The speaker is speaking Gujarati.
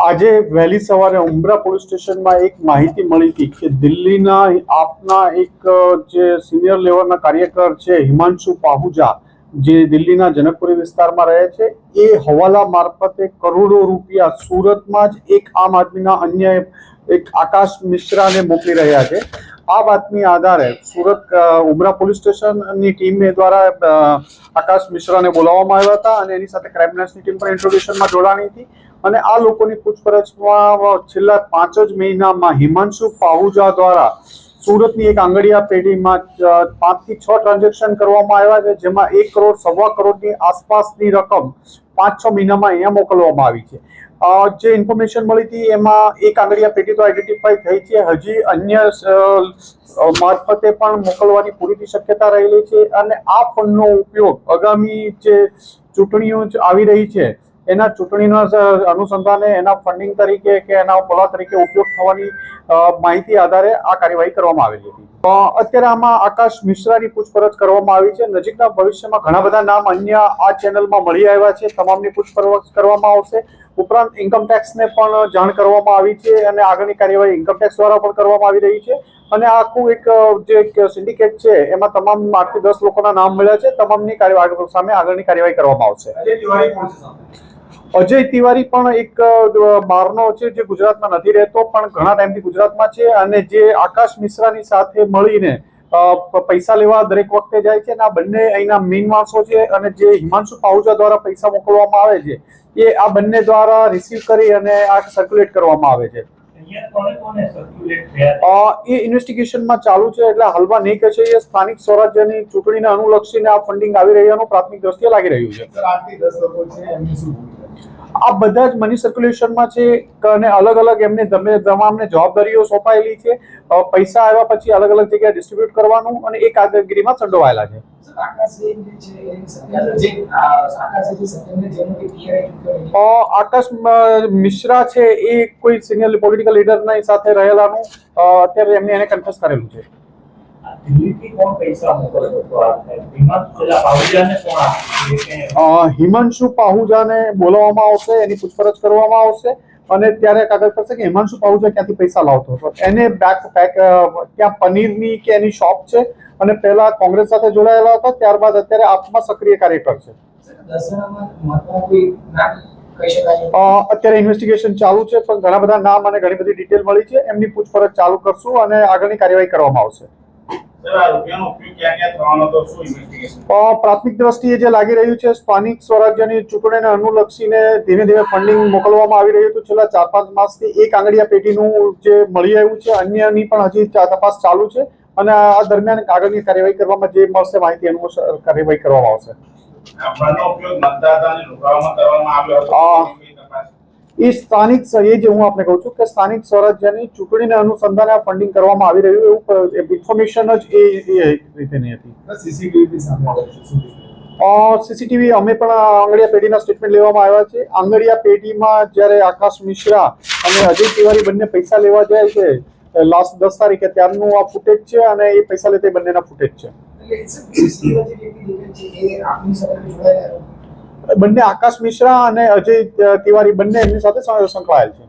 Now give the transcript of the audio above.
આજે વહેલી સવારે ઉમરા પોલીસ સ્ટેશનમાં એક માહિતી મળી હતી કે દિલ્હીના આપના એક જે સિનિયર લેવલના કાર્યકર છે હિમાંશુ પાહુજા, જે દિલ્હીના જનકપુરી વિસ્તારમાં રહે છે, એ હવાલા મારફતે કરોડો રૂપિયા સુરતમાં જ એક આમ આદમીના અન્ય એક આકાશ મિશ્રાને મોકલી રહ્યા છે। આ બાતમી આધારે સુરત ઉમરા પોલીસ સ્ટેશનની ટીમ દ્વારા આકાશ મિશ્રાને બોલાવવામાં આવ્યા હતા અને એની સાથે ક્રાઇમ બ્રાન્ચની ટીમ પણ ઇન્ટ્રોડ્યુશનમાં જોડાણી હતી અને આ લોકોની પૂછપરછમાં છેલ્લા 5 જ મહિનામાં હિમાંશુ પાહુજા દ્વારા સુરતની એક આંગડિયા પેઢીમાં 5 થી 6 ટ્રાન્ઝેક્શન કરવામાં આવ્યા છે, જેમાં 1 કરોડ સવા કરોડની આસપાસની રકમ 5-6 મહિનામાં અહીંયા મોકલવામાં આવી છે। જે ઇન્ફોર્મેશન મળી હતી એમાં એક આંગડિયા પેઢી તો આઈડેન્ટિફાઈ થઈ છે, હજી અન્ય મારફતે પણ મોકલવાની પૂરી શક્યતા રહેલી છે અને આ ફંડનો ઉપયોગ આગામી જે ચૂંટણીઓ આવી રહી છે એના ચૂંટણીના અનુસંધાને એના ફંડિંગ તરીકે કે એના પગલા તરીકે ઉપયોગ થવાની માહિતી આધારે આ કાર્યવાહી કરવામાં આવેલી હતી। અત્યારે આમાં આકાશ મિશ્રાની પૂછપરછ કરવામાં આવી છે। નજીકના ભવિષ્યમાં ઘણા બધા નામ અન્ય આ ચેનલમાં મળી આવ્યા છે, તમામની પૂછપરછ કરવામાં આવશે। ઉપરાંત ઇન્કમ ટેક્સને પણ જાણ કરવામાં આવી છે અને આગળની કાર્યવાહી ઇન્કમ ટેક્સ દ્વારા પણ કરવામાં આવી રહી છે અને આખું એક જે સિન્ડિકેટ છે એમાં તમામ 8 થી 10 લોકોના નામ મળ્યા છે। તમામની કાર્યવાહી સામે આગળની કાર્યવાહી કરવામાં આવશે। અજય તિવારી પણ એક બહારનો છે, જે ગુજરાતમાં નથી રહેતો પણ ઘણા ટાઈમથી ગુજરાતમાં છે અને જે આકાશ મિશ્રાની સાથે મળીને પૈસા લેવા દરેક વખતે જાય છે અને આ બંને અહીંના મેઇન માણસો છે અને જે હિમાંશુ પાહુજા દ્વારા પૈસા મોકલવામાં આવે છે એ આ બંને દ્વારા રિસીવ કરી અને આ સર્ક્યુલેટ કરવામાં આવે છે। એ ઇન્વેસ્ટિગેશનમાં ચાલુ છે, એટલે હાલમાં નહીં કહે છે। એ સ્થાનિક સ્વરાજ્યની ચૂંટણીને અનુલક્ષીને આ ફંડિંગ આવી રહ્યાનું પ્રાથમિક દ્રષ્ટિએ લાગી રહ્યું છે। આ બધા જ મની સર્ક્યુલેશનમાં છે અને અલગ અલગ એમને તમામને જવાબદારીઓ સોંપાયેલી છે। પૈસા આવ્યા પછી અલગ અલગ જગ્યાએ ડિસ્ટ્રીબ્યુટ કરવાનું અને એ કામગીરીમાં સંડોવાયેલા છે। આકાશ મિશ્રા છે એ કોઈ સિનિયર પોલિટિકલ લીડરની સાથે રહેલાનું અત્યારે એમને એને કન્ફેસ કરેલું છે। હિમાંશુ પાહુજાને બોલાવવામાં આવશે, એની પૂછપરછ કરવામાં આવશે અને ત્યારે કાગળ પડશે કે હિમાંશુ પાહુજા ક્યાંથી પૈસા લાવતો હતો। એને ત્યાં પનીરની કે એની શોપ છે અને પહેલા કોંગ્રેસ સાથે જોડાયેલા હતા, ત્યારબાદ અત્યારે આપમાં સક્રિય કાર્યકર છે। અત્યારે ઇન્વેસ્ટિગેશન ચાલુ છે પણ ઘણા બધા નામ અને ઘણી બધી ડિટેલ મળી છે, એમની પૂછપરછ ચાલુ કરશું અને આગળની કાર્યવાહી કરવામાં આવશે। પ્રાથમિક દ્રષ્ટિએ જે લાગી રહ્યું છે, સ્થાનિક સ્વરાજ્યની ચૂંટણીને અનુલક્ષીને ધીમે ધીમે ફંડિંગ મોકલવામાં આવી રહ્યું હતું। છેલ્લા 4-5 માસથી એક આંગડિયા પેઢીનું જે મળી આવ્યું છે, અન્યની પણ હજી તપાસ ચાલુ છે અને આ દરમિયાન આગળની કાર્યવાહી કરવામાં જે મળશે માહિતી અનુસાર કાર્યવાહી કરવામાં આવશે। એ સ્થાનિક એ જે હું આપને કહું છું કે સ્થાનિક સ્વરાજ્યની ચૂંટણીને અનુસંધાને આ ફંડિંગ કરવામાં આવી રહ્યું એવું ઇન્ફોર્મેશન જ એ રીતેની હતી। સીસીટીવી અમે પણ આંગડિયા પેઢીના સ્ટેટમેન્ટ લેવામાં આવ્યા છે। આંગડિયા પેઢીમાં જ્યારે આકાશ મિશ્રા અને અજય તિવારી બંને પૈસા લેવા જાય છે લાસ્ટ 10 તારીખે, ત્યારનું આ ફૂટેજ છે અને એ પૈસા લેતે બંનેના ફૂટેજ છે। બંને આકાશ મિશ્રા અને અજય તિવારી બંને એમની સાથે સંકળાયેલ છે।